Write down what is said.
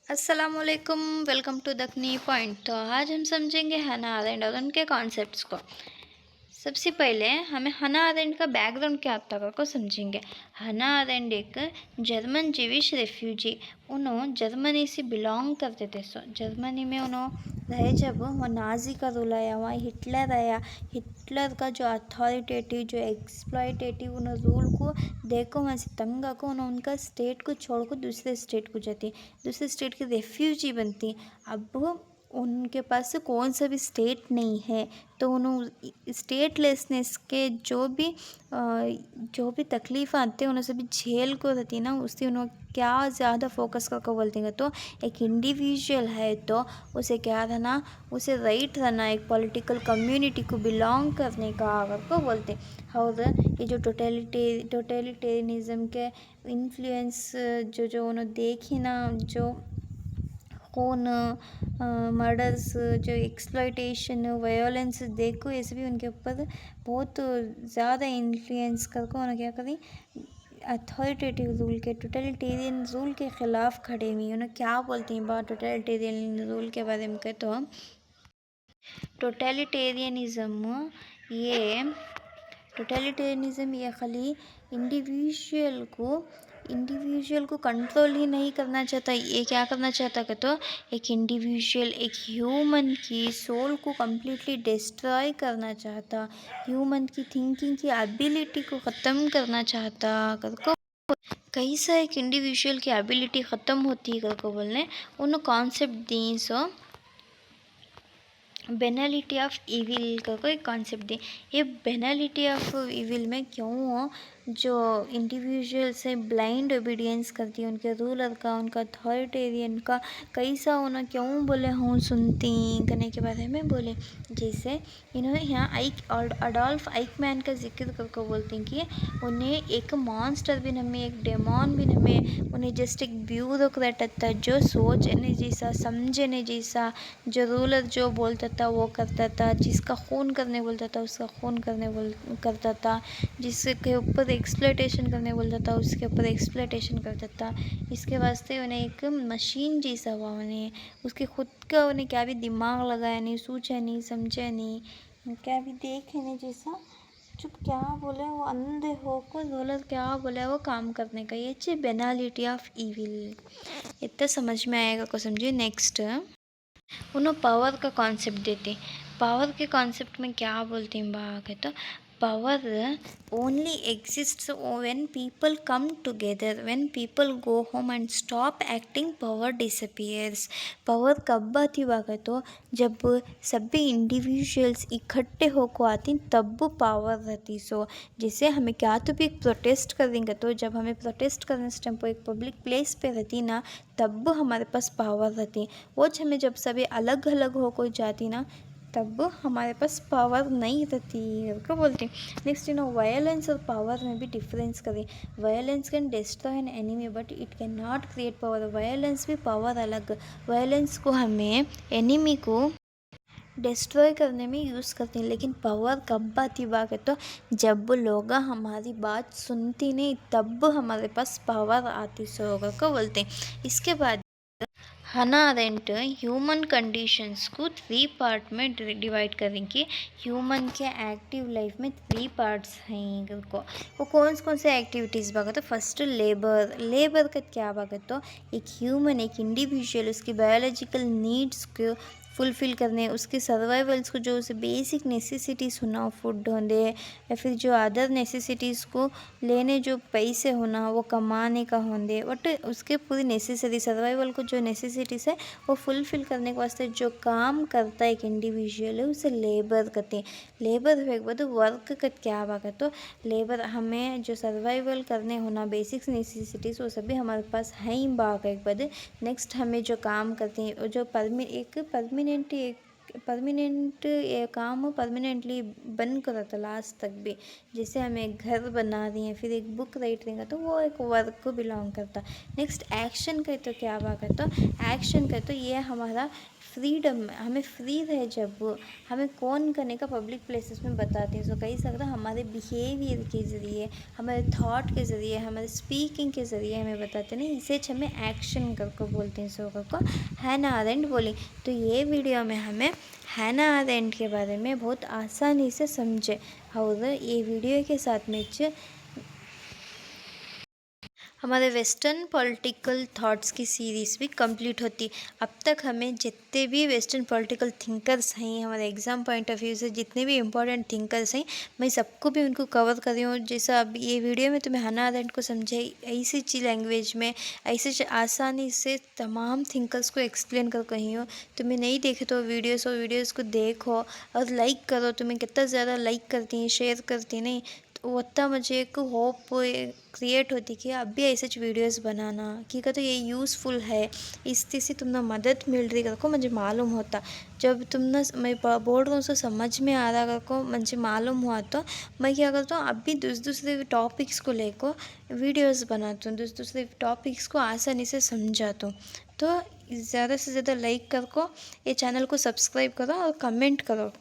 अस्सलामुअलैकुम, welcome to Dakhni point. तो आज हम समझेंगे हन्ना अरेंड और उनके कॉन्सेप्ट्स को। सबसे पहले हमें हन्ना अरेंड का बैकग्राउंड क्या था को समझेंगे। हन्ना अरेंड एक जर्मन जीविश रेफ्यूजी, उन्होंने जर्मनी से बिलोंग करते थे। सो जर्मनी में उन्होंने रहे जब वो नाजी का रूल आया, वहाँ हिटलर आया। हिटलर का जो अथॉरिटेटिव जो एक्सप्लॉयटेटिव उन्होंने रूल को देखो, वहाँ से तंग आको उन्होंने उनका स्टेट को छोड़कर दूसरे स्टेट को जाती, दूसरे स्टेट की रेफ्यूजी बनती। अब उनके पास कौन सा भी स्टेट नहीं है, तो उन्होंने स्टेटलेसनेस के जो भी तकलीफ़ आते हैं उन्हें सभी झेल को रहती ना, उससे उन्होंने क्या ज़्यादा फोकस करके बोलते हैं। तो एक इंडिविजुअल है तो उसे क्या रहना, उसे राइट रहना एक पॉलिटिकल कम्युनिटी को बिलोंग करने का अगर को बोलते हैं। और ये जो टोटलिटेरियनिज़म के इन्फ्लुएंस जो जो उन्होंने देखी ना, जो खून, मर्डर्स, जो एक्सप्लॉयटेशन, वायोलेंस देखो, ऐसे भी उनके ऊपर बहुत ज़्यादा इन्फ्लुएंस करके उन्होंने क्या करी, अथॉरिटेटिव रूल के टोटलिटेरियन रूल के ख़िलाफ़ खड़े हुई। उन्हें क्या बोलते हैं बात टोटलिटेरियन रूल के बारे में कहे तो टोटलिटेरियनिज़म ये खाली इंडिविजुअल को कंट्रोल ही नहीं करना चाहता। ये क्या करना चाहता कि तो एक इंडिविजुअल, एक ह्यूमन की सोल को कम्प्लीटली डिस्ट्रॉय करना चाहता, ह्यूमन की थिंकिंग की एबिलिटी को ख़त्म करना चाहता। कर को कैसा एक इंडिविजुअल की एबिलिटी ख़त्म होती है कर को बोलने उन कॉन्सेप्ट दी। सो बेनालिटी ऑफ इविल का कोई कॉन्सेप्ट दी। ये बेनालिटी ऑफ इविल में क्यों हो, जो इंडिविजुअल से ब्लाइंड ओबीडियंस करती है उनके रूलर का, उनका अथॉरिटेरियन का, कैसा उन्हें क्यों बोले हूँ सुनती करने के बारे में बोले। जैसे इन्होंने यहाँ अडोल्फ आइकमैन का जिक्र करके बोलते हैं कि उन्हें एक मॉन्स्टर भी नमे, एक डेमॉन भी नमे, उन्हें जस्ट एक ब्यूरोक्रेट था जो सोचने जैसा, समझने जैसा, जो रूलर जो बोलता था वो करता था, जिसका खून करने बोलता था उसका खून करता था, जिसके ऊपर एक्सप्लॉयटेशन करने बोलता था उसके ऊपर एक्सप्लॉयटेशन करता था। इसके वास्ते उन्हें एक मशीन जैसा हुआ, उन्हें उसके खुद का उन्हें क्या भी दिमाग लगाया नहीं, सोचा नहीं, समझा नहीं, क्या भी देखे नहीं, जैसा चुप क्या बोले वो अंधे होकर दौलत क्या बोले वो काम करने का। ये चीज़ बेनालिटी ऑफ इविल इतना समझ में आएगा को समझिए। नेक्स्ट उन्होंने पावर का कॉन्सेप्ट देते। पावर के कॉन्सेप्ट में क्या बोलते हैं बाग है तो power only exists when people come together, when people go home and stop acting, power disappears. Power कब आती बाग है तो जब सभी इंडिविजुअल्स इकट्ठे होकर आती तब पावर रहती। सो जैसे हमें क्या तो भी प्रोटेस्ट करेंगे, तो जब हमें प्रोटेस्ट करने से टाइम पर एक पब्लिक प्लेस पे रहती ना, तब हमारे पास पावर रहती। वो हमें जब सभी अलग अलग होकर जाती ना, तब हमारे पास पावर नहीं रहती क्या बोलते हैं। नेक्स्ट वायलेंस और पावर में भी डिफरेंस करें। Violence can destroy an enemy but it can not create power. Violence भी पावर अलग। वायलेंस को हमें एनिमी को डिस्ट्रॉय करने में यूज़ करते हैं, लेकिन पावर कब आती बात है तो जब लोग हमारी बात सुनती नहीं तब हमारे पास पावर आती। सो होगा को बोलते हैं। इसके बाद हना अरेंट ह्यूमन कंडीशंस को 3 पार्ट में डिवाइड करेंगे। ह्यूमन के एक्टिव लाइफ में 3 पार्ट्स हैं को, वो कौन से एक्टिविटीज़ भागा तो फर्स्ट लेबर का क्या भागा तो एक ह्यूमन, एक इंडिविजुअल उसकी बायोलॉजिकल नीड्स को फुलफ़िल करने, उसके सर्वाइवल्स को जो उसे बेसिक नेसेसिटीज़ होना, फूड होंदे या फिर जो अदर नेसेसिटीज़ को लेने जो पैसे होना वो कमाने का होंदे, बट उसके पूरी नेसेसरी सर्वाइवल को जो नेसेसिटीज़ है वो फुलफ़िल करने के वास्ते जो काम करता है एक इंडिविजुअल है उसे लेबर कहते हैं। लेबर है बाद वर्क का क्या भाग है तो लेबर हमें जो सर्वाइवल करने होना बेसिक्स नेसेसिटीज़ वो सभी हमारे पास है ही भाग एक बाद। नेक्स्ट हमें जो काम करते हैं जो परमानेंट ये काम परमानेंटली बन कर रहता लास्ट तक भी। जैसे हमें एक घर बना रही हैं, फिर एक बुक राइट देंगे तो वो एक वर्क को बिलोंग करता। नेक्स्ट एक्शन का तो क्या बात है तो एक्शन का तो ये हमारा फ्रीडम हमें फ्री रहे, जब हमें कौन करने का पब्लिक प्लेसेस में बताते हैं। सो कही सकता हमारे बिहेवियर के ज़रिए, हमारे थॉट के ज़रिए, हमारे स्पीकिंग के ज़रिए हमें बताते नहीं, इसे हमें एक्शन करके बोलते हैं। सो को हैना अरेंट बोली। तो ये वीडियो में हमें हैना अरेंट के बारे में बहुत आसानी से समझे। और ये वीडियो के साथ में हमारे वेस्टर्न पॉलिटिकल थॉट्स की सीरीज़ भी कंप्लीट होती। अब तक हमें जितने भी वेस्टर्न पॉलिटिकल थिंकर्स हैं, हमारे एग्ज़ाम पॉइंट ऑफ व्यू से जितने भी इम्पोर्टेंट थिंकर्स हैं, मैं सबको भी उनको कवर कर रही हूँ। जैसा अब ये वीडियो में तुम्हें हन्ना अरेंट को समझे ऐसी ची लैंग्वेज में, ऐसे आसानी से तमाम थिंकर्स को एक्सप्लेन कर कही हूँ। तुम्हें नहीं देखे तो वीडियोज़ को देखो और लाइक करो। तुम्हें कितना ज़्यादा लाइक करती हैं, शेयर करती नहीं, उतना मुझे एक होप क्रिएट होती कि अब भी ऐसे वीडियोस बनाना कि तो ये यूज़फुल है, इससे तुमने मदद मिल रही को मुझे मालूम होता। जब तुमने मैं बोल रहा हूँ सो समझ में आ रहा को मुझे मालूम हुआ, तो मैं क्या करता हूँ, अब भी दूसरे टॉपिक्स को लेकर वीडियोस बनाता हूँ, दूसरे टॉपिक्स को आसानी से समझाता हूँ। तो ज़्यादा से ज़्यादा लाइक करो, ये चैनल को सब्सक्राइब करो और कमेंट करो।